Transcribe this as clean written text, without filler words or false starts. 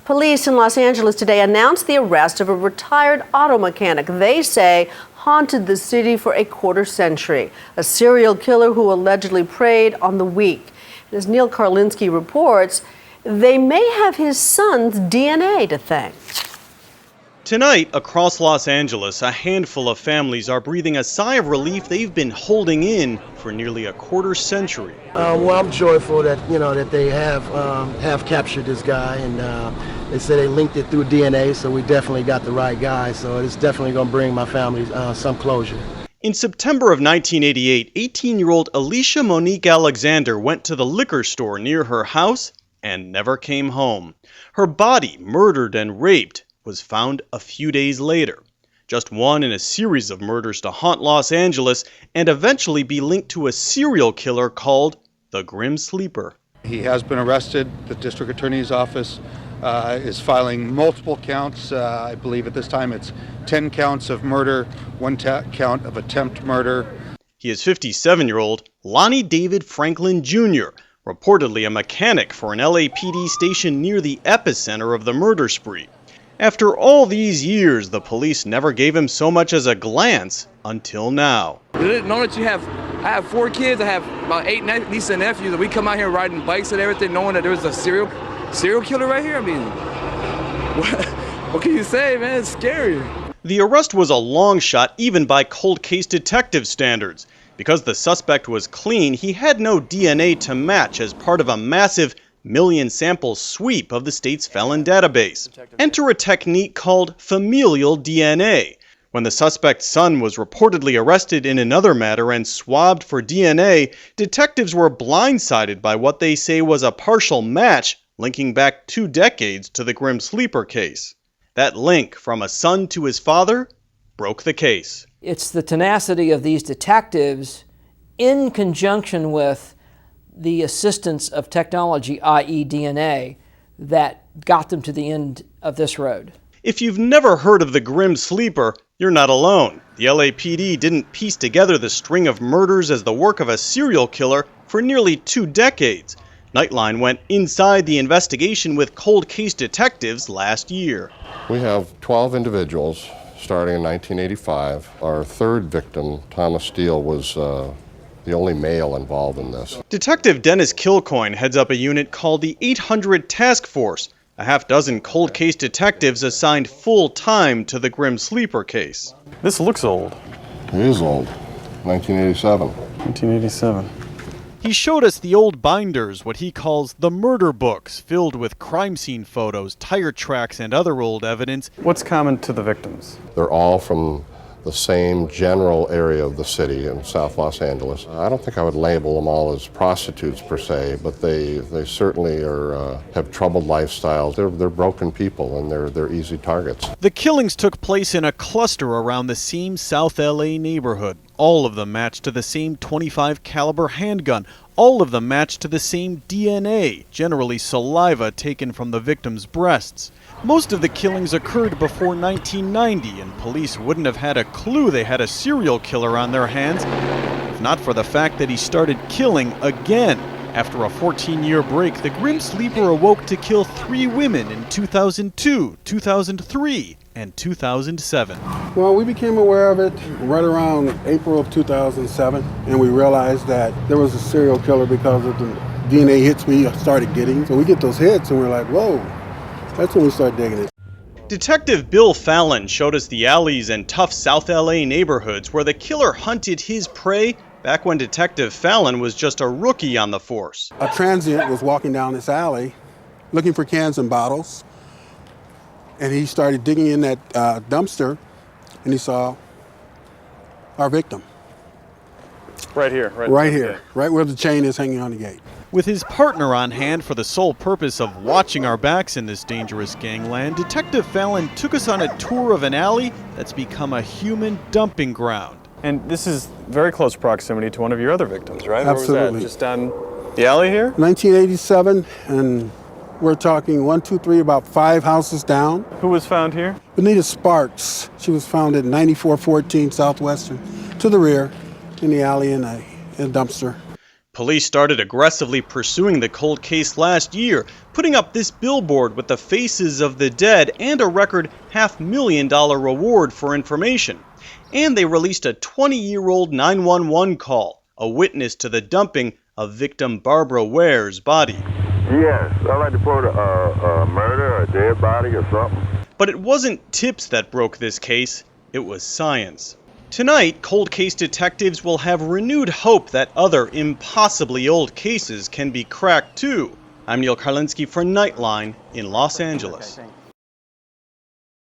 Police in Los Angeles today announced the arrest of a retired auto mechanic they say haunted the city for a quarter century, a serial killer who allegedly preyed on the weak. As Neil Karlinski reports, they may have his son's DNA to thank. Tonight, across Los Angeles, a handful of families are breathing a sigh of relief they've been holding in for nearly a quarter century. Well, I'm joyful that that they have captured this guy, and they say they linked it through DNA, so we definitely got the right guy. So it's definitely going to bring my family some closure. In September of 1988, 18-year-old Alicia Monique Alexander went to the liquor store near her house and never came home. Her body, murdered and raped, was found a few days later. Just one in a series of murders to haunt Los Angeles and eventually be linked to a serial killer called the Grim Sleeper. He has been arrested. The district attorney's office is filing multiple counts. I believe at this time it's 10 counts of murder, one count of attempt murder. He is 57-year-old Lonnie David Franklin Jr., reportedly a mechanic for an LAPD station near the epicenter of the murder spree. After all these years, the police never gave him so much as a glance until now. Knowing that I have 4 kids, I have about 8 nieces and nephews, and we come out here riding bikes and everything, knowing that there's a serial killer right here. I mean, what can you say, man? It's scary. The arrest was a long shot even by cold case detective standards. Because the suspect was clean, he had no DNA to match as part of a massive million-sample sweep of the state's felon database. Enter a technique called familial DNA. When the suspect's son was reportedly arrested in another matter and swabbed for DNA, detectives were blindsided by what they say was a partial match linking back 2 decades to the Grim Sleeper case. That link from a son to his father broke the case. It's the tenacity of these detectives in conjunction with the assistance of technology, i.e. DNA, that got them to the end of this road. If you've never heard of the Grim Sleeper, you're not alone. The LAPD didn't piece together the string of murders as the work of a serial killer for nearly 2 decades. Nightline went inside the investigation with cold case detectives last year. We have 12 individuals starting in 1985. Our third victim, Thomas Steele, was the only male involved in this. Detective Dennis Kilcoyne heads up a unit called the 800 Task Force, a half-dozen cold case detectives assigned full-time to the Grim Sleeper case. This looks old. It is old. 1987. 1987. He showed us the old binders, what he calls the murder books, filled with crime scene photos, tire tracks, and other old evidence. What's common to the victims? They're all from the same general area of the city in South Los Angeles. I don't think I would label them all as prostitutes per se, but they certainly have troubled lifestyles. They're broken people, and they're easy targets. The killings took place in a cluster around the same South LA neighborhood. All of them matched to the same .25 caliber handgun. All of them matched to the same DNA, generally saliva taken from the victim's breasts. Most of the killings occurred before 1990, and police wouldn't have had a clue they had a serial killer on their hands, if not for the fact that he started killing again. After a 14-year break, the Grim Sleeper awoke to kill 3 women in 2002, 2003, and 2007. Well, we became aware of it right around April of 2007, and we realized that there was a serial killer because of the DNA hits we started getting. So we get those hits, and we're like, whoa. That's when we start digging it. Detective Bill Fallon showed us the alleys and tough South LA neighborhoods where the killer hunted his prey back when Detective Fallon was just a rookie on the force. A transient was walking down this alley looking for cans and bottles, and he started digging in that dumpster, and he saw our victim. Right here. Right here, right where the chain is hanging on the gate. With his partner on hand for the sole purpose of watching our backs in this dangerous gangland, Detective Fallon took us on a tour of an alley that's become a human dumping ground. And this is very close proximity to one of your other victims, right? Absolutely. Where was that? Just down the alley here? 1987, and we're talking 1, 2, 3, about 5 houses down. Who was found here? Benita Sparks. She was found at 9414 Southwestern, to the rear, in the alley in a dumpster. Police started aggressively pursuing the cold case last year, putting up this billboard with the faces of the dead and a record $500,000 reward for information. And they released a 20-year-old 911 call, a witness to the dumping of victim Barbara Ware's body. Yes, I'd like to report a murder, a dead body or something. But it wasn't tips that broke this case, it was science. Tonight, cold case detectives will have renewed hope that other impossibly old cases can be cracked too. I'm Neil Karlinski for Nightline in Los Angeles.